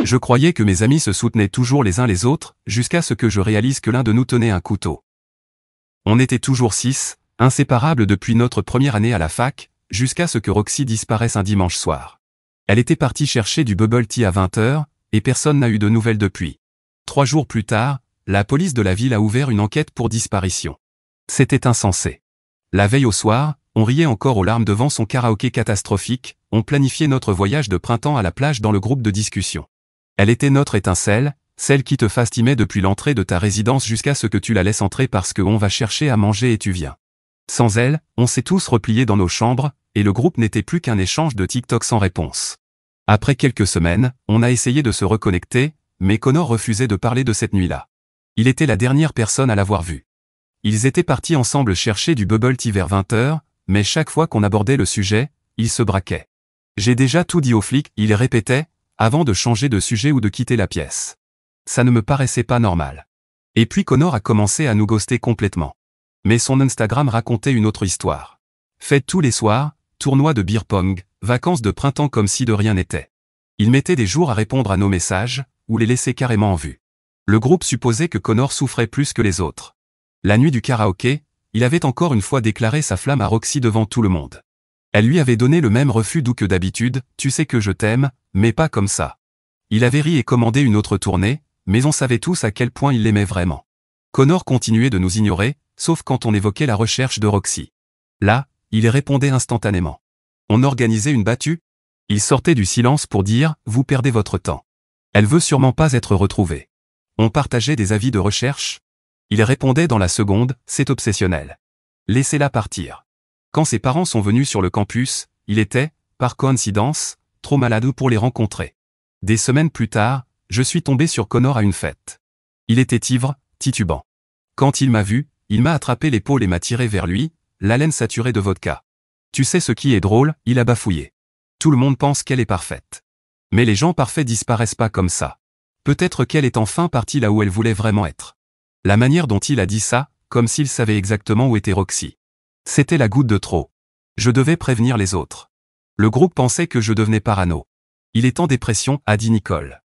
Je croyais que mes amis se soutenaient toujours les uns les autres, jusqu'à ce que je réalise que l'un de nous tenait un couteau. On était toujours 6, inséparables depuis notre première année à la fac, jusqu'à ce que Roxy disparaisse un dimanche soir. Elle était partie chercher du bubble tea à 20h, et personne n'a eu de nouvelles depuis. 3 jours plus tard, la police de la ville a ouvert une enquête pour disparition. C'était insensé. La veille au soir, on riait encore aux larmes devant son karaoké catastrophique, on planifiait notre voyage de printemps à la plage dans le groupe de discussion. Elle était notre étincelle, celle qui te fascinait depuis l'entrée de ta résidence jusqu'à ce que tu la laisses entrer parce qu'on va chercher à manger et tu viens. Sans elle, on s'est tous repliés dans nos chambres, et le groupe n'était plus qu'un échange de TikTok sans réponse. Après quelques semaines, on a essayé de se reconnecter, mais Connor refusait de parler de cette nuit-là. Il était la dernière personne à l'avoir vue. Ils étaient partis ensemble chercher du bubble tea vers 20h, mais chaque fois qu'on abordait le sujet, ils se braquaient. J'ai déjà tout dit aux flics, il répétait, avant de changer de sujet ou de quitter la pièce. Ça ne me paraissait pas normal. Et puis Connor a commencé à nous ghoster complètement. Mais son Instagram racontait une autre histoire. Fête tous les soirs, tournoi de beer pong, vacances de printemps comme si de rien n'était. Il mettait des jours à répondre à nos messages, ou les laissait carrément en vue. Le groupe supposait que Connor souffrait plus que les autres. La nuit du karaoké, il avait encore une fois déclaré sa flamme à Roxy devant tout le monde. Elle lui avait donné le même refus doux que d'habitude, tu sais que je t'aime, mais pas comme ça. Il avait ri et commandé une autre tournée, mais on savait tous à quel point il l'aimait vraiment. Connor continuait de nous ignorer, sauf quand on évoquait la recherche de Roxy. Là, il répondait instantanément. On organisait une battue. Il sortait du silence pour dire « Vous perdez votre temps. Elle veut sûrement pas être retrouvée. » On partageait des avis de recherche. Il répondait dans la seconde « C'est obsessionnel. Laissez-la partir. » Quand ses parents sont venus sur le campus, il était, par coïncidence, trop malade pour les rencontrer. Des semaines plus tard, je suis tombé sur Connor à une fête. Il était ivre, titubant. Quand il m'a vu, il m'a attrapé l'épaule et m'a tiré vers lui, l'haleine saturée de vodka. Tu sais ce qui est drôle, il a bafouillé. Tout le monde pense qu'elle est parfaite. Mais les gens parfaits disparaissent pas comme ça. Peut-être qu'elle est enfin partie là où elle voulait vraiment être. La manière dont il a dit ça, comme s'il savait exactement où était Roxy. C'était la goutte de trop. Je devais prévenir les autres. Le groupe pensait que je devenais parano. Il est en dépression, a dit Nicole.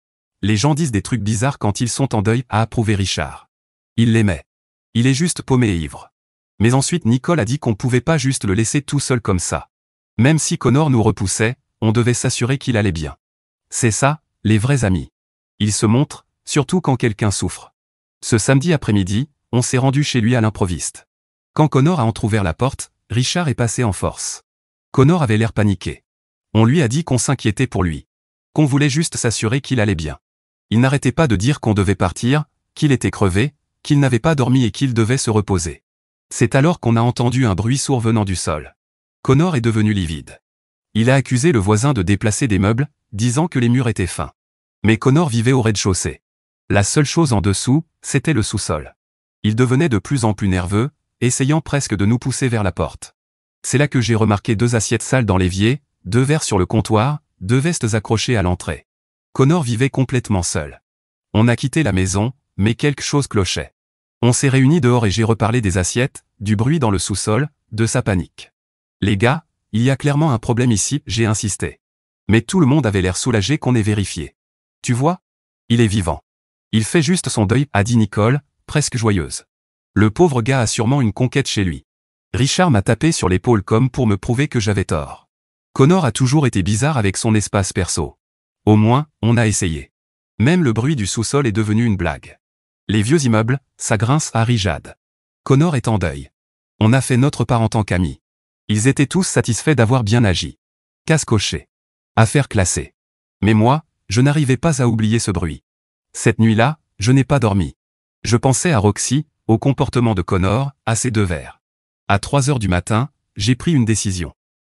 Les gens disent des trucs bizarres quand ils sont en deuil, a approuvé Richard. Il l'aimait. Il est juste paumé et ivre. Mais ensuite Nicole a dit qu'on pouvait pas juste le laisser tout seul comme ça. Même si Connor nous repoussait, on devait s'assurer qu'il allait bien. C'est ça, les vrais amis. Ils se montrent, surtout quand quelqu'un souffre. Ce samedi après-midi, on s'est rendu chez lui à l'improviste. Quand Connor a entrouvert la porte, Richard est passé en force. Connor avait l'air paniqué. On lui a dit qu'on s'inquiétait pour lui. Qu'on voulait juste s'assurer qu'il allait bien. Il n'arrêtait pas de dire qu'on devait partir, qu'il était crevé, qu'il n'avait pas dormi et qu'il devait se reposer. C'est alors qu'on a entendu un bruit sourd venant du sol. Connor est devenu livide. Il a accusé le voisin de déplacer des meubles, disant que les murs étaient fins. Mais Connor vivait au rez-de-chaussée. La seule chose en dessous, c'était le sous-sol. Il devenait de plus en plus nerveux, essayant presque de nous pousser vers la porte. C'est là que j'ai remarqué 2 assiettes sales dans l'évier, 2 verres sur le comptoir, 2 vestes accrochées à l'entrée. Connor vivait complètement seul. On a quitté la maison, mais quelque chose clochait. On s'est réunis dehors et j'ai reparlé des assiettes, du bruit dans le sous-sol, de sa panique. Les gars, il y a clairement un problème ici, j'ai insisté. Mais tout le monde avait l'air soulagé qu'on ait vérifié. Tu vois? Il est vivant. Il fait juste son deuil, a dit Nicole, presque joyeuse. Le pauvre gars a sûrement une conquête chez lui. Richard m'a tapé sur l'épaule comme pour me prouver que j'avais tort. Connor a toujours été bizarre avec son espace perso. Au moins, on a essayé. Même le bruit du sous-sol est devenu une blague. Les vieux immeubles, ça grince, a ri Jade. Connor est en deuil. On a fait notre part en tant qu'amis. Ils étaient tous satisfaits d'avoir bien agi. Case cochée. Affaire classée. Mais moi, je n'arrivais pas à oublier ce bruit. Cette nuit-là, je n'ai pas dormi. Je pensais à Roxy, au comportement de Connor, à ses 2 verres. À 3h du matin, j'ai pris une décision.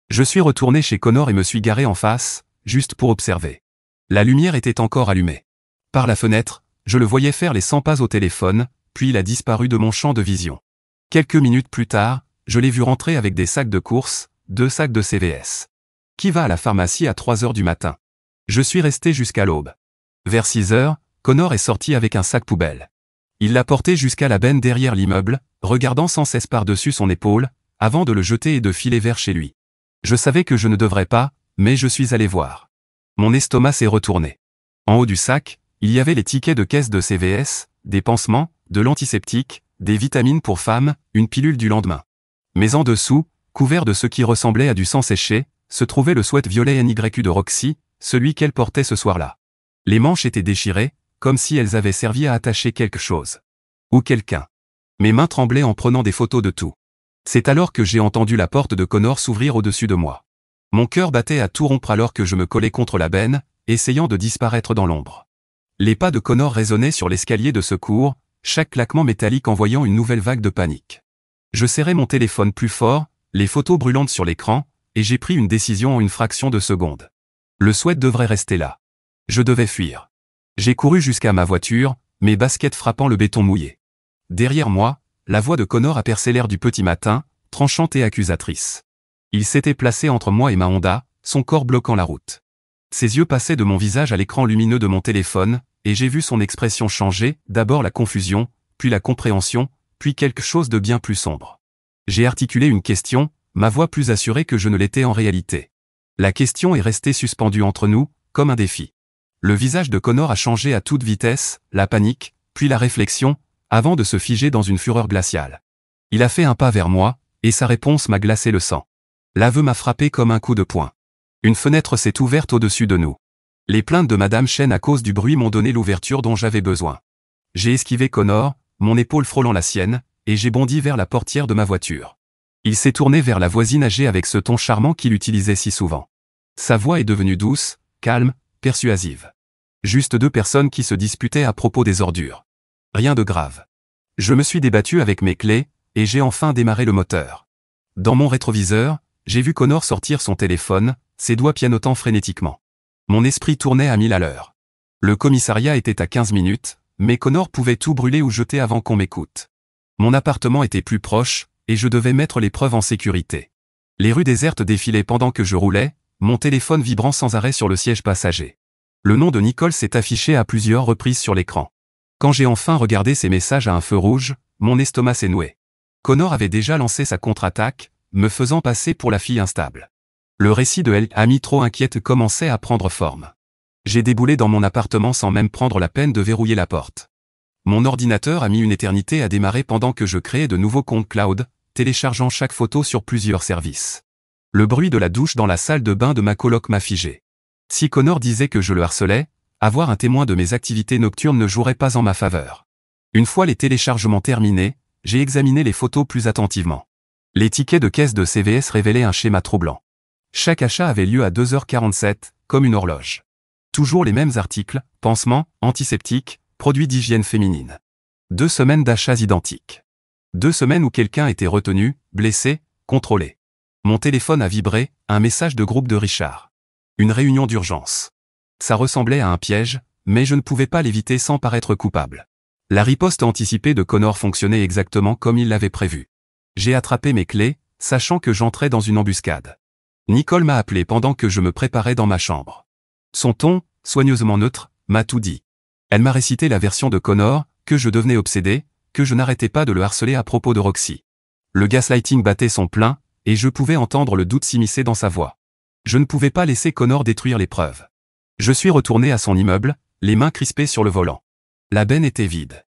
Je suis retourné chez Connor et me suis garé en face, juste pour observer. La lumière était encore allumée. Par la fenêtre, je le voyais faire les 100 pas au téléphone, puis il a disparu de mon champ de vision. Quelques minutes plus tard, je l'ai vu rentrer avec des sacs de courses, 2 sacs de CVS. Qui va à la pharmacie à 3h du matin? Je suis resté jusqu'à l'aube. Vers 6h, Connor est sorti avec un sac poubelle. Il l'a porté jusqu'à la benne derrière l'immeuble, regardant sans cesse par-dessus son épaule, avant de le jeter et de filer vers chez lui. Je savais que je ne devrais pas, mais je suis allé voir. Mon estomac s'est retourné. En haut du sac, il y avait les tickets de caisse de CVS, des pansements, de l'antiseptique, des vitamines pour femmes, une pilule du lendemain. Mais en dessous, couvert de ce qui ressemblait à du sang séché, se trouvait le sweat violet NYU de Roxy, celui qu'elle portait ce soir-là. Les manches étaient déchirées, comme si elles avaient servi à attacher quelque chose. Ou quelqu'un. Mes mains tremblaient en prenant des photos de tout. C'est alors que j'ai entendu la porte de Connor s'ouvrir au-dessus de moi. Mon cœur battait à tout rompre alors que je me collais contre la benne, essayant de disparaître dans l'ombre. Les pas de Connor résonnaient sur l'escalier de secours, chaque claquement métallique envoyant une nouvelle vague de panique. Je serrais mon téléphone plus fort, les photos brûlantes sur l'écran, et j'ai pris une décision en une fraction de seconde. Le sweat devrait rester là. Je devais fuir. J'ai couru jusqu'à ma voiture, mes baskets frappant le béton mouillé. Derrière moi, la voix de Connor a percé l'air du petit matin, tranchante et accusatrice. Il s'était placé entre moi et ma Honda, son corps bloquant la route. Ses yeux passaient de mon visage à l'écran lumineux de mon téléphone, et j'ai vu son expression changer, d'abord la confusion, puis la compréhension, puis quelque chose de bien plus sombre. J'ai articulé une question, ma voix plus assurée que je ne l'étais en réalité. La question est restée suspendue entre nous, comme un défi. Le visage de Connor a changé à toute vitesse, la panique, puis la réflexion, avant de se figer dans une fureur glaciale. Il a fait un pas vers moi, et sa réponse m'a glacé le sang. L'aveu m'a frappé comme un coup de poing. Une fenêtre s'est ouverte au-dessus de nous. Les plaintes de Madame Chen à cause du bruit m'ont donné l'ouverture dont j'avais besoin. J'ai esquivé Connor, mon épaule frôlant la sienne, et j'ai bondi vers la portière de ma voiture. Il s'est tourné vers la voisine âgée avec ce ton charmant qu'il utilisait si souvent. Sa voix est devenue douce, calme, persuasive. Juste deux personnes qui se disputaient à propos des ordures. Rien de grave. Je me suis débattu avec mes clés, et j'ai enfin démarré le moteur. Dans mon rétroviseur, j'ai vu Connor sortir son téléphone, ses doigts pianotant frénétiquement. Mon esprit tournait à 1000 à l'heure. Le commissariat était à 15 minutes, mais Connor pouvait tout brûler ou jeter avant qu'on m'écoute. Mon appartement était plus proche, et je devais mettre les preuves en sécurité. Les rues désertes défilaient pendant que je roulais, mon téléphone vibrant sans arrêt sur le siège passager. Le nom de Nicole s'est affiché à plusieurs reprises sur l'écran. Quand j'ai enfin regardé ces messages à un feu rouge, mon estomac s'est noué. Connor avait déjà lancé sa contre-attaque, me faisant passer pour la fille instable. Le récit de Elle, amie trop inquiète, commençait à prendre forme. J'ai déboulé dans mon appartement sans même prendre la peine de verrouiller la porte. Mon ordinateur a mis une éternité à démarrer pendant que je créais de nouveaux comptes cloud, téléchargeant chaque photo sur plusieurs services. Le bruit de la douche dans la salle de bain de ma coloc m'a figé. Si Connor disait que je le harcelais, avoir un témoin de mes activités nocturnes ne jouerait pas en ma faveur. Une fois les téléchargements terminés, j'ai examiné les photos plus attentivement. Les tickets de caisse de CVS révélaient un schéma troublant. Chaque achat avait lieu à 2h47, comme une horloge. Toujours les mêmes articles, pansements, antiseptiques, produits d'hygiène féminine. 2 semaines d'achats identiques. 2 semaines où quelqu'un était retenu, blessé, contrôlé. Mon téléphone a vibré, un message de groupe de Richard. Une réunion d'urgence. Ça ressemblait à un piège, mais je ne pouvais pas l'éviter sans paraître coupable. La riposte anticipée de Connor fonctionnait exactement comme il l'avait prévu. J'ai attrapé mes clés, sachant que j'entrais dans une embuscade. Nicole m'a appelé pendant que je me préparais dans ma chambre. Son ton, soigneusement neutre, m'a tout dit. Elle m'a récité la version de Connor, que je devenais obsédé, que je n'arrêtais pas de le harceler à propos de Roxy. Le gaslighting battait son plein, et je pouvais entendre le doute s'immiscer dans sa voix. Je ne pouvais pas laisser Connor détruire les preuves. Je suis retourné à son immeuble, les mains crispées sur le volant. La benne était vide.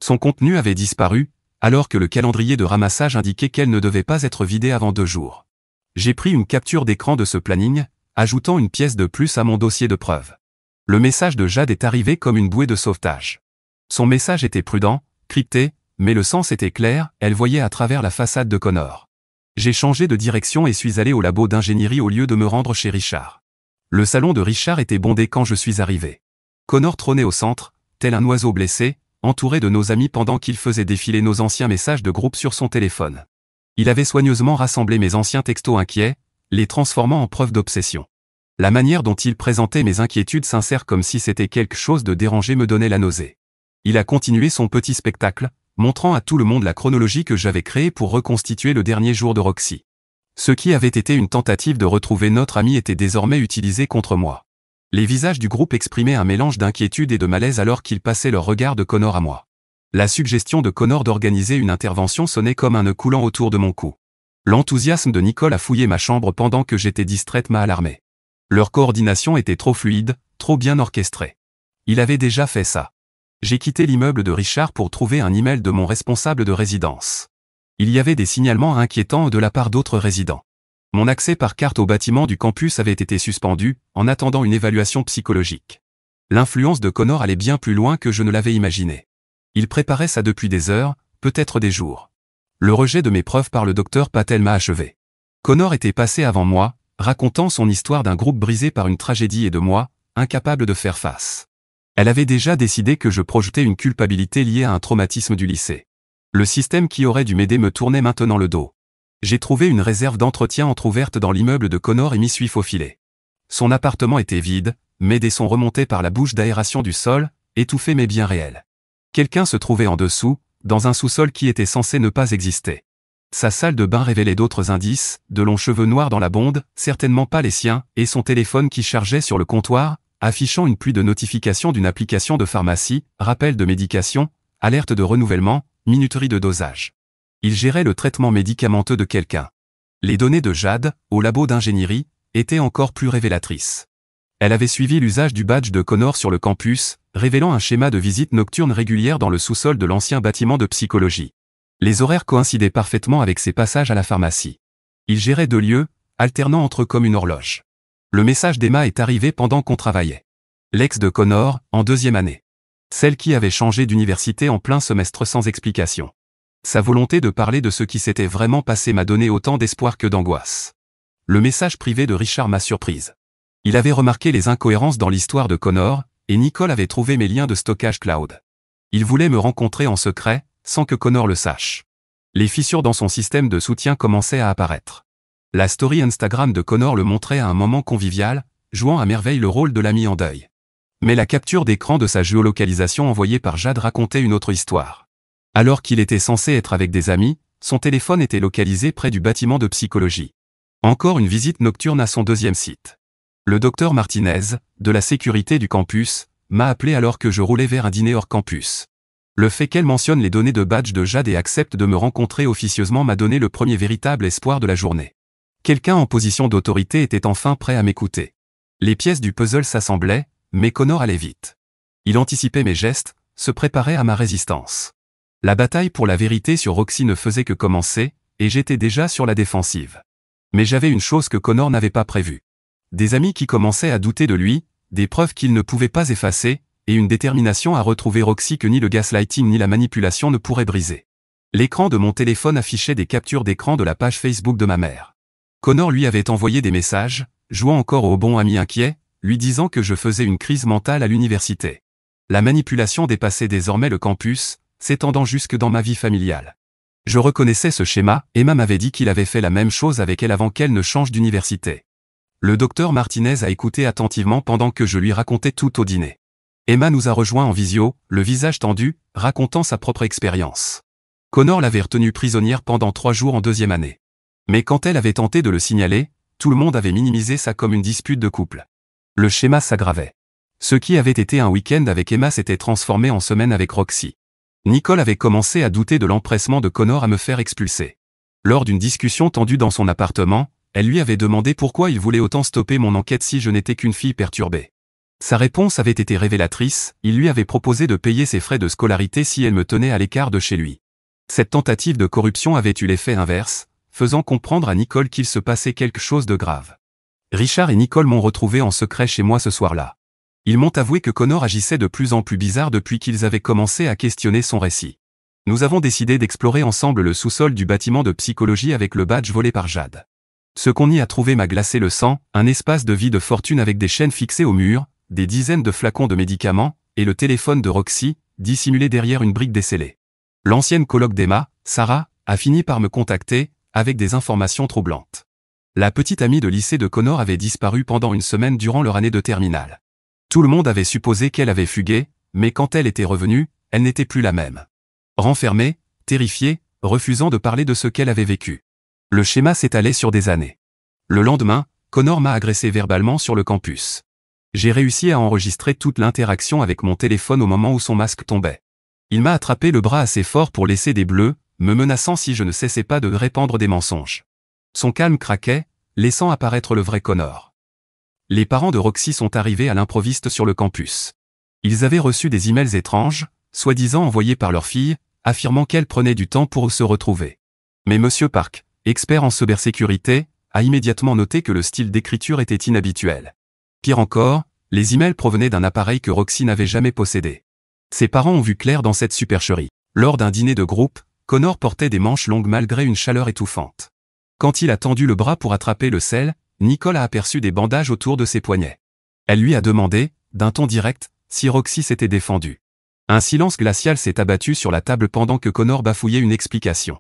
Son contenu avait disparu, alors que le calendrier de ramassage indiquait qu'elle ne devait pas être vidée avant 2 jours. J'ai pris une capture d'écran de ce planning, ajoutant une pièce de plus à mon dossier de preuves. Le message de Jade est arrivé comme une bouée de sauvetage. Son message était prudent, crypté, mais le sens était clair, elle voyait à travers la façade de Connor. J'ai changé de direction et suis allé au labo d'ingénierie au lieu de me rendre chez Richard. Le salon de Richard était bondé quand je suis arrivé. Connor trônait au centre, tel un oiseau blessé, entouré de nos amis pendant qu'il faisait défiler nos anciens messages de groupe sur son téléphone. Il avait soigneusement rassemblé mes anciens textos inquiets, les transformant en preuves d'obsession. La manière dont il présentait mes inquiétudes sincères comme si c'était quelque chose de dérangé me donnait la nausée. Il a continué son petit spectacle, montrant à tout le monde la chronologie que j'avais créée pour reconstituer le dernier jour de Roxy. Ce qui avait été une tentative de retrouver notre ami était désormais utilisé contre moi. Les visages du groupe exprimaient un mélange d'inquiétude et de malaise alors qu'ils passaient leur regard de Connor à moi. La suggestion de Connor d'organiser une intervention sonnait comme un nœud coulant autour de mon cou. L'enthousiasme de Nicole à fouiller ma chambre pendant que j'étais distraite m'a alarmé. Leur coordination était trop fluide, trop bien orchestrée. Il avait déjà fait ça. J'ai quitté l'immeuble de Richard pour trouver un email de mon responsable de résidence. Il y avait des signalements inquiétants de la part d'autres résidents. Mon accès par carte au bâtiment du campus avait été suspendu, en attendant une évaluation psychologique. L'influence de Connor allait bien plus loin que je ne l'avais imaginé. Il préparait ça depuis des heures, peut-être des jours. Le rejet de mes preuves par le docteur Patel m'a achevé. Connor était passé avant moi, racontant son histoire d'un groupe brisé par une tragédie et de moi, incapable de faire face. Elle avait déjà décidé que je projetais une culpabilité liée à un traumatisme du lycée. Le système qui aurait dû m'aider me tournait maintenant le dos. J'ai trouvé une réserve d'entretien entrouverte dans l'immeuble de Connor et m'y suis faufilé. Son appartement était vide, mais des sons remontaient par la bouche d'aération du sol, étouffaient mais bien réels. Quelqu'un se trouvait en dessous, dans un sous-sol qui était censé ne pas exister. Sa salle de bain révélait d'autres indices, de longs cheveux noirs dans la bonde, certainement pas les siens, et son téléphone qui chargeait sur le comptoir, affichant une pluie de notifications d'une application de pharmacie, rappel de médication, alerte de renouvellement, minuterie de dosage. Il gérait le traitement médicamenteux de quelqu'un. Les données de Jade, au labo d'ingénierie, étaient encore plus révélatrices. Elle avait suivi l'usage du badge de Connor sur le campus, révélant un schéma de visite nocturne régulière dans le sous-sol de l'ancien bâtiment de psychologie. Les horaires coïncidaient parfaitement avec ses passages à la pharmacie. Il gérait 2 lieux, alternant entre eux comme une horloge. Le message d'Emma est arrivé pendant qu'on travaillait. L'ex de Connor, en 2e année. Celle qui avait changé d'université en plein semestre sans explication. Sa volonté de parler de ce qui s'était vraiment passé m'a donné autant d'espoir que d'angoisse. Le message privé de Richard m'a surprise. Il avait remarqué les incohérences dans l'histoire de Connor, et Nicole avait trouvé mes liens de stockage cloud. Il voulait me rencontrer en secret, sans que Connor le sache. Les fissures dans son système de soutien commençaient à apparaître. La story Instagram de Connor le montrait à un moment convivial, jouant à merveille le rôle de l'ami en deuil. Mais la capture d'écran de sa géolocalisation envoyée par Jade racontait une autre histoire. Alors qu'il était censé être avec des amis, son téléphone était localisé près du bâtiment de psychologie. Encore une visite nocturne à son 2e site. Le docteur Martinez, de la sécurité du campus, m'a appelé alors que je roulais vers un dîner hors campus. Le fait qu'elle mentionne les données de badge de Jade et accepte de me rencontrer officieusement m'a donné le premier véritable espoir de la journée. Quelqu'un en position d'autorité était enfin prêt à m'écouter. Les pièces du puzzle s'assemblaient, mais Connor allait vite. Il anticipait mes gestes, se préparait à ma résistance. La bataille pour la vérité sur Roxy ne faisait que commencer, et j'étais déjà sur la défensive. Mais j'avais une chose que Connor n'avait pas prévue. Des amis qui commençaient à douter de lui, des preuves qu'il ne pouvait pas effacer, et une détermination à retrouver Roxy que ni le gaslighting ni la manipulation ne pourraient briser. L'écran de mon téléphone affichait des captures d'écran de la page Facebook de ma mère. Connor lui avait envoyé des messages, jouant encore au bon ami inquiet, lui disant que je faisais une crise mentale à l'université. La manipulation dépassait désormais le campus, s'étendant jusque dans ma vie familiale. Je reconnaissais ce schéma, Emma m'avait dit qu'il avait fait la même chose avec elle avant qu'elle ne change d'université. Le docteur Martinez a écouté attentivement pendant que je lui racontais tout au dîner. Emma nous a rejoints en visio, le visage tendu, racontant sa propre expérience. Connor l'avait retenue prisonnière pendant 3 jours en 2e année. Mais quand elle avait tenté de le signaler, tout le monde avait minimisé ça comme une dispute de couple. Le schéma s'aggravait. Ce qui avait été un week-end avec Emma s'était transformé en semaine avec Roxy. Nicole avait commencé à douter de l'empressement de Connor à me faire expulser. Lors d'une discussion tendue dans son appartement, elle lui avait demandé pourquoi il voulait autant stopper mon enquête si je n'étais qu'une fille perturbée. Sa réponse avait été révélatrice, il lui avait proposé de payer ses frais de scolarité si elle me tenait à l'écart de chez lui. Cette tentative de corruption avait eu l'effet inverse, faisant comprendre à Nicole qu'il se passait quelque chose de grave. Richard et Nicole m'ont retrouvé en secret chez moi ce soir-là. Ils m'ont avoué que Connor agissait de plus en plus bizarre depuis qu'ils avaient commencé à questionner son récit. Nous avons décidé d'explorer ensemble le sous-sol du bâtiment de psychologie avec le badge volé par Jade. Ce qu'on y a trouvé m'a glacé le sang, un espace de vie de fortune avec des chaînes fixées au mur, des dizaines de flacons de médicaments, et le téléphone de Roxy, dissimulé derrière une brique décellée. L'ancienne coloc d'Emma, Sarah, a fini par me contacter, avec des informations troublantes. La petite amie de lycée de Connor avait disparu pendant une semaine durant leur année de terminale. Tout le monde avait supposé qu'elle avait fugué, mais quand elle était revenue, elle n'était plus la même. Renfermée, terrifiée, refusant de parler de ce qu'elle avait vécu. Le schéma s'étalait sur des années. Le lendemain, Connor m'a agressé verbalement sur le campus. J'ai réussi à enregistrer toute l'interaction avec mon téléphone au moment où son masque tombait. Il m'a attrapé le bras assez fort pour laisser des bleus, me menaçant si je ne cessais pas de répandre des mensonges. Son calme craquait, laissant apparaître le vrai Connor. Les parents de Roxy sont arrivés à l'improviste sur le campus. Ils avaient reçu des emails étranges, soi-disant envoyés par leur fille, affirmant qu'elle prenait du temps pour se retrouver. Mais Monsieur Park, expert en cybersécurité, a immédiatement noté que le style d'écriture était inhabituel. Pire encore, les emails provenaient d'un appareil que Roxy n'avait jamais possédé. Ses parents ont vu clair dans cette supercherie. Lors d'un dîner de groupe, Connor portait des manches longues malgré une chaleur étouffante. Quand il a tendu le bras pour attraper le sel, Nicole a aperçu des bandages autour de ses poignets. Elle lui a demandé, d'un ton direct, si Roxy s'était défendue. Un silence glacial s'est abattu sur la table pendant que Connor bafouillait une explication.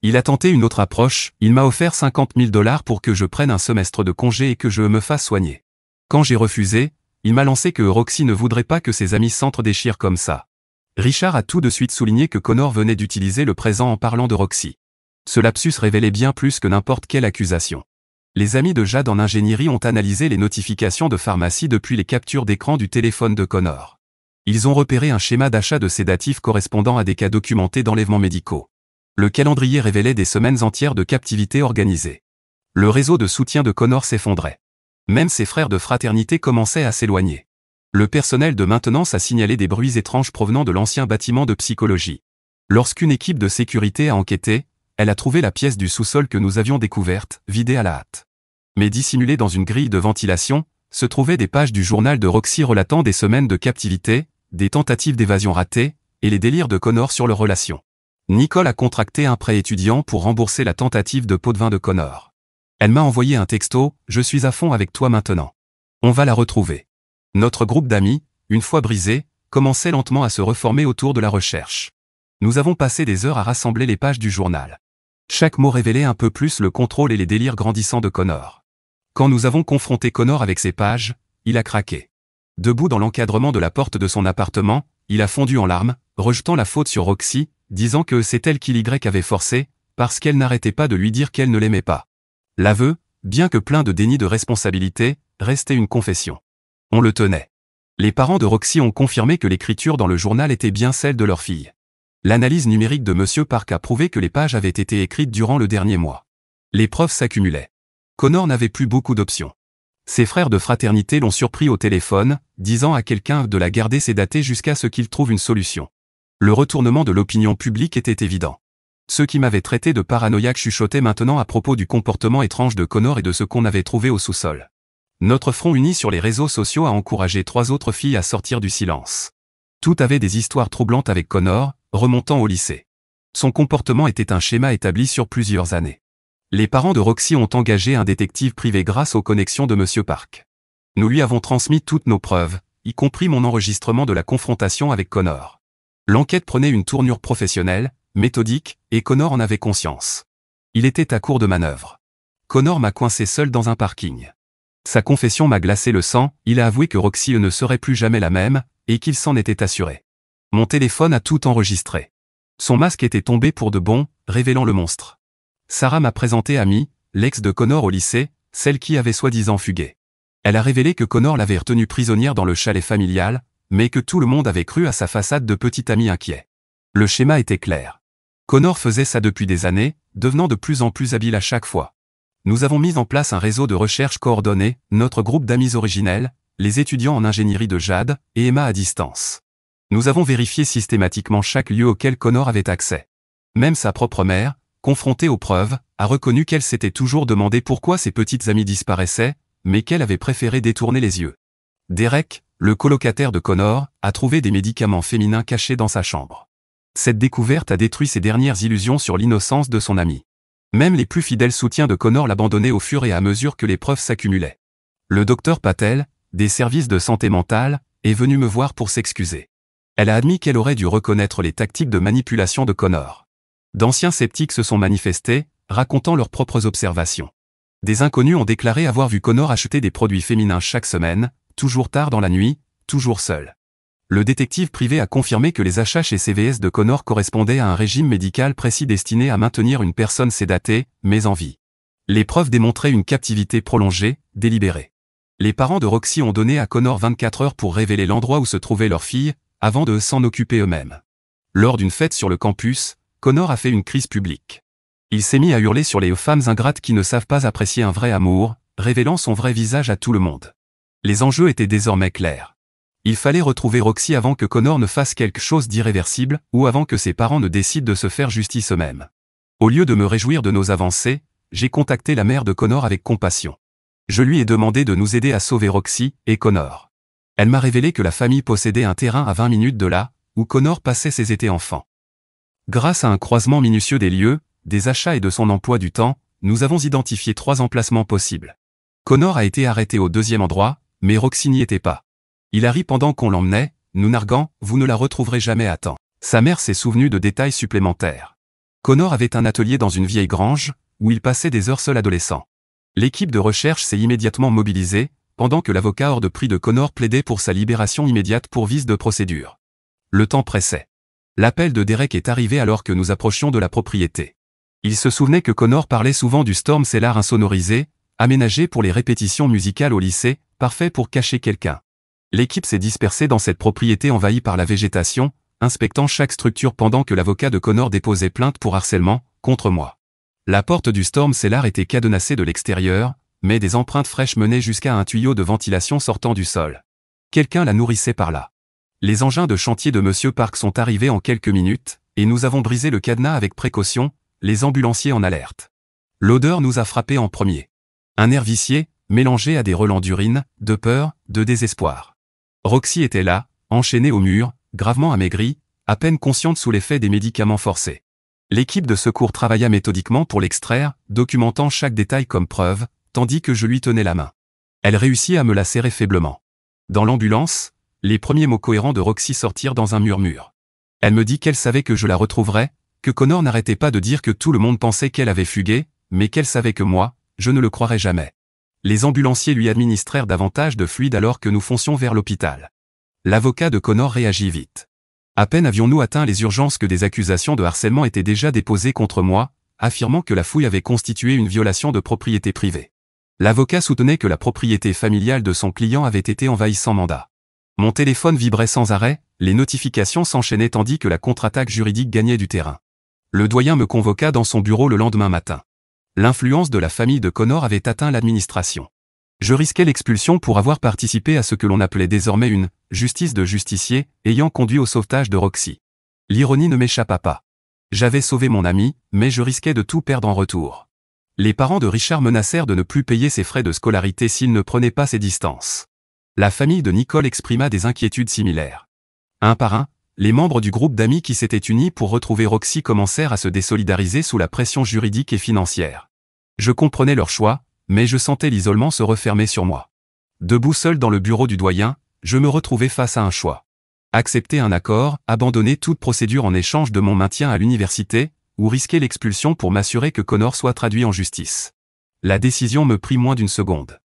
Il a tenté une autre approche, il m'a offert 50 000 $ pour que je prenne un semestre de congé et que je me fasse soigner. Quand j'ai refusé, il m'a lancé que Roxy ne voudrait pas que ses amis s'entre-déchirent comme ça. Richard a tout de suite souligné que Connor venait d'utiliser le présent en parlant de Roxy. Ce lapsus révélait bien plus que n'importe quelle accusation. Les amis de Jade en ingénierie ont analysé les notifications de pharmacie depuis les captures d'écran du téléphone de Connor. Ils ont repéré un schéma d'achat de sédatifs correspondant à des cas documentés d'enlèvements médicaux. Le calendrier révélait des semaines entières de captivité organisée. Le réseau de soutien de Connor s'effondrait. Même ses frères de fraternité commençaient à s'éloigner. Le personnel de maintenance a signalé des bruits étranges provenant de l'ancien bâtiment de psychologie. Lorsqu'une équipe de sécurité a enquêté, elle a trouvé la pièce du sous-sol que nous avions découverte, vidée à la hâte. Mais dissimulée dans une grille de ventilation, se trouvaient des pages du journal de Roxy relatant des semaines de captivité, des tentatives d'évasion ratées, et les délires de Connor sur leurs relations. Nicole a contracté un prêt étudiant pour rembourser la tentative de pot de vin de Connor. Elle m'a envoyé un texto, « Je suis à fond avec toi maintenant. On va la retrouver ». Notre groupe d'amis, une fois brisé, commençait lentement à se reformer autour de la recherche. Nous avons passé des heures à rassembler les pages du journal. Chaque mot révélait un peu plus le contrôle et les délires grandissants de Connor. Quand nous avons confronté Connor avec ces pages, il a craqué. Debout dans l'encadrement de la porte de son appartement, il a fondu en larmes, rejetant la faute sur Roxy, disant que c'est elle qui l'Y avait forcé, parce qu'elle n'arrêtait pas de lui dire qu'elle ne l'aimait pas. L'aveu, bien que plein de déni de responsabilité, restait une confession. On le tenait. Les parents de Roxy ont confirmé que l'écriture dans le journal était bien celle de leur fille. L'analyse numérique de Monsieur Park a prouvé que les pages avaient été écrites durant le dernier mois. Les preuves s'accumulaient. Connor n'avait plus beaucoup d'options. Ses frères de fraternité l'ont surpris au téléphone, disant à quelqu'un de la garder sédatée jusqu'à ce qu'il trouve une solution. Le retournement de l'opinion publique était évident. Ceux qui m'avaient traité de paranoïaque chuchotaient maintenant à propos du comportement étrange de Connor et de ce qu'on avait trouvé au sous-sol. Notre front uni sur les réseaux sociaux a encouragé 3 autres filles à sortir du silence. Toutes avaient des histoires troublantes avec Connor, remontant au lycée. Son comportement était un schéma établi sur plusieurs années. Les parents de Roxy ont engagé un détective privé grâce aux connexions de Monsieur Park. Nous lui avons transmis toutes nos preuves, y compris mon enregistrement de la confrontation avec Connor. L'enquête prenait une tournure professionnelle, méthodique, et Connor en avait conscience. Il était à court de manœuvre. Connor m'a coincé seul dans un parking. Sa confession m'a glacé le sang, il a avoué que Roxy ne serait plus jamais la même, et qu'il s'en était assuré. Mon téléphone a tout enregistré. Son masque était tombé pour de bon, révélant le monstre. Sarah m'a présenté Amy, l'ex de Connor au lycée, celle qui avait soi-disant fugué. Elle a révélé que Connor l'avait retenue prisonnière dans le chalet familial, mais que tout le monde avait cru à sa façade de petit ami inquiet. Le schéma était clair. Connor faisait ça depuis des années, devenant de plus en plus habile à chaque fois. Nous avons mis en place un réseau de recherche coordonné, notre groupe d'amis originels, les étudiants en ingénierie de Jade, et Emma à distance. Nous avons vérifié systématiquement chaque lieu auquel Connor avait accès. Même sa propre mère, confrontée aux preuves, a reconnu qu'elle s'était toujours demandé pourquoi ses petites amies disparaissaient, mais qu'elle avait préféré détourner les yeux. Derek, le colocataire de Connor, a trouvé des médicaments féminins cachés dans sa chambre. Cette découverte a détruit ses dernières illusions sur l'innocence de son ami. Même les plus fidèles soutiens de Connor l'abandonnaient au fur et à mesure que les preuves s'accumulaient. Le docteur Patel, des services de santé mentale, est venu me voir pour s'excuser. Elle a admis qu'elle aurait dû reconnaître les tactiques de manipulation de Connor. D'anciens sceptiques se sont manifestés, racontant leurs propres observations. Des inconnus ont déclaré avoir vu Connor acheter des produits féminins chaque semaine, toujours tard dans la nuit, toujours seul. Le détective privé a confirmé que les achats chez CVS de Connor correspondaient à un régime médical précis destiné à maintenir une personne sédatée, mais en vie. Les preuves démontraient une captivité prolongée, délibérée. Les parents de Roxy ont donné à Connor 24 heures pour révéler l'endroit où se trouvait leur fille, avant de s'en occuper eux-mêmes. Lors d'une fête sur le campus, Connor a fait une crise publique. Il s'est mis à hurler sur les femmes ingrates qui ne savent pas apprécier un vrai amour, révélant son vrai visage à tout le monde. Les enjeux étaient désormais clairs. Il fallait retrouver Roxy avant que Connor ne fasse quelque chose d'irréversible, ou avant que ses parents ne décident de se faire justice eux-mêmes. Au lieu de me réjouir de nos avancées, j'ai contacté la mère de Connor avec compassion. Je lui ai demandé de nous aider à sauver Roxy et Connor. Elle m'a révélé que la famille possédait un terrain à 20 minutes de là, où Connor passait ses étés enfants. Grâce à un croisement minutieux des lieux, des achats et de son emploi du temps, nous avons identifié 3 emplacements possibles. Connor a été arrêté au 2e endroit, mais Roxy n'y était pas. Il a ri pendant qu'on l'emmenait, nous narguant, vous ne la retrouverez jamais à temps. Sa mère s'est souvenue de détails supplémentaires. Connor avait un atelier dans une vieille grange, où il passait des heures seul adolescent. L'équipe de recherche s'est immédiatement mobilisée, pendant que l'avocat hors de prix de Connor plaidait pour sa libération immédiate pour vice de procédure. Le temps pressait. L'appel de Derek est arrivé alors que nous approchions de la propriété. Il se souvenait que Connor parlait souvent du Storm Cellar insonorisé, aménagé pour les répétitions musicales au lycée, parfait pour cacher quelqu'un. L'équipe s'est dispersée dans cette propriété envahie par la végétation, inspectant chaque structure pendant que l'avocat de Connor déposait plainte pour harcèlement, contre moi. La porte du Storm Cellar était cadenassée de l'extérieur, mais des empreintes fraîches menaient jusqu'à un tuyau de ventilation sortant du sol. Quelqu'un la nourrissait par là. Les engins de chantier de Monsieur Park sont arrivés en quelques minutes, et nous avons brisé le cadenas avec précaution, les ambulanciers en alerte. L'odeur nous a frappés en premier. Un air vicié, mélangé à des relents d'urine, de peur, de désespoir. Roxy était là, enchaînée au mur, gravement amaigrie, à peine consciente sous l'effet des médicaments forcés. L'équipe de secours travailla méthodiquement pour l'extraire, documentant chaque détail comme preuve, tandis que je lui tenais la main. Elle réussit à me la serrer faiblement. Dans l'ambulance, les premiers mots cohérents de Roxy sortirent dans un murmure. Elle me dit qu'elle savait que je la retrouverais, que Connor n'arrêtait pas de dire que tout le monde pensait qu'elle avait fugué, mais qu'elle savait que moi, je ne le croirais jamais. Les ambulanciers lui administrèrent davantage de fluide alors que nous foncions vers l'hôpital. L'avocat de Connor réagit vite. À peine avions-nous atteint les urgences que des accusations de harcèlement étaient déjà déposées contre moi, affirmant que la fouille avait constitué une violation de propriété privée. L'avocat soutenait que la propriété familiale de son client avait été envahie sans mandat. Mon téléphone vibrait sans arrêt, les notifications s'enchaînaient tandis que la contre-attaque juridique gagnait du terrain. Le doyen me convoqua dans son bureau le lendemain matin. L'influence de la famille de Connor avait atteint l'administration. Je risquais l'expulsion pour avoir participé à ce que l'on appelait désormais une « justice de justicier » ayant conduit au sauvetage de Roxy. L'ironie ne m'échappa pas. J'avais sauvé mon ami, mais je risquais de tout perdre en retour. Les parents de Richard menacèrent de ne plus payer ses frais de scolarité s'il ne prenait pas ses distances. La famille de Nicole exprima des inquiétudes similaires. Un par un, les membres du groupe d'amis qui s'étaient unis pour retrouver Roxy commencèrent à se désolidariser sous la pression juridique et financière. Je comprenais leur choix, mais je sentais l'isolement se refermer sur moi. Debout seul dans le bureau du doyen, je me retrouvais face à un choix. Accepter un accord, abandonner toute procédure en échange de mon maintien à l'université, ou risquer l'expulsion pour m'assurer que Connor soit traduit en justice. La décision me prit moins d'une seconde.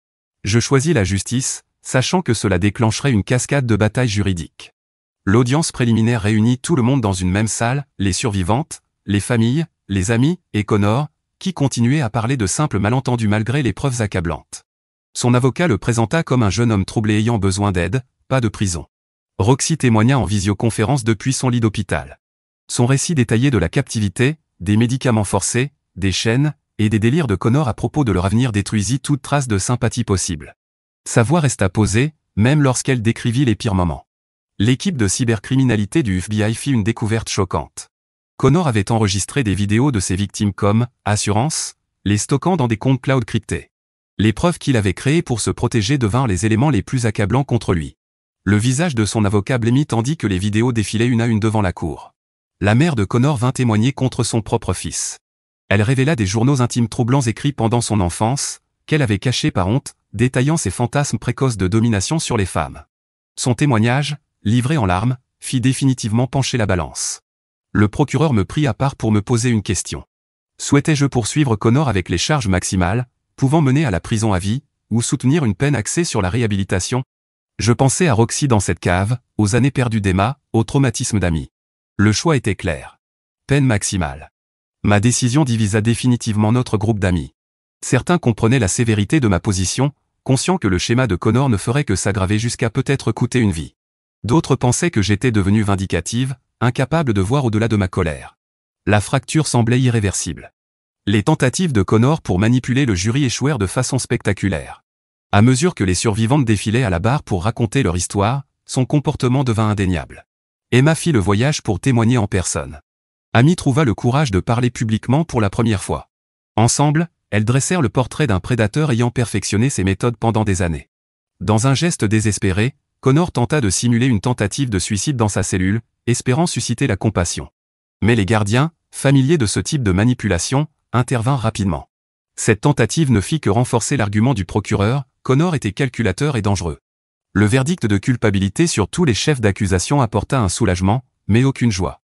Je choisis la justice, sachant que cela déclencherait une cascade de batailles juridiques. L'audience préliminaire réunit tout le monde dans une même salle, les survivantes, les familles, les amis, et Connor, qui continuait à parler de simples malentendus malgré les preuves accablantes. Son avocat le présenta comme un jeune homme troublé ayant besoin d'aide, pas de prison. Roxy témoigna en visioconférence depuis son lit d'hôpital. Son récit détaillé de la captivité, des médicaments forcés, des chaînes, et des délires de Connor à propos de leur avenir détruisit toute trace de sympathie possible. Sa voix resta posée, même lorsqu'elle décrivit les pires moments. L'équipe de cybercriminalité du FBI fit une découverte choquante. Connor avait enregistré des vidéos de ses victimes comme « assurance », les stockant dans des comptes cloud cryptés. Les preuves qu'il avait créées pour se protéger devinrent les éléments les plus accablants contre lui. Le visage de son avocat blêmit tandis que les vidéos défilaient une à une devant la cour. La mère de Connor vint témoigner contre son propre fils. Elle révéla des journaux intimes troublants écrits pendant son enfance, qu'elle avait cachés par honte, détaillant ses fantasmes précoces de domination sur les femmes. Son témoignage, livré en larmes, fit définitivement pencher la balance. Le procureur me prit à part pour me poser une question. Souhaitais-je poursuivre Connor avec les charges maximales, pouvant mener à la prison à vie, ou soutenir une peine axée sur la réhabilitation? Je pensais à Roxy dans cette cave, aux années perdues d'Emma, au traumatisme d'Amy. Le choix était clair. Peine maximale. Ma décision divisa définitivement notre groupe d'amis. Certains comprenaient la sévérité de ma position, conscients que le schéma de Connor ne ferait que s'aggraver jusqu'à peut-être coûter une vie. D'autres pensaient que j'étais devenue vindicative, incapable de voir au-delà de ma colère. La fracture semblait irréversible. Les tentatives de Connor pour manipuler le jury échouèrent de façon spectaculaire. À mesure que les survivantes défilaient à la barre pour raconter leur histoire, son comportement devint indéniable. Emma fit le voyage pour témoigner en personne. Amy trouva le courage de parler publiquement pour la première fois. Ensemble, elles dressèrent le portrait d'un prédateur ayant perfectionné ses méthodes pendant des années. Dans un geste désespéré, Connor tenta de simuler une tentative de suicide dans sa cellule, espérant susciter la compassion. Mais les gardiens, familiers de ce type de manipulation, intervinrent rapidement. Cette tentative ne fit que renforcer l'argument du procureur, Connor était calculateur et dangereux. Le verdict de culpabilité sur tous les chefs d'accusation apporta un soulagement, mais aucune joie.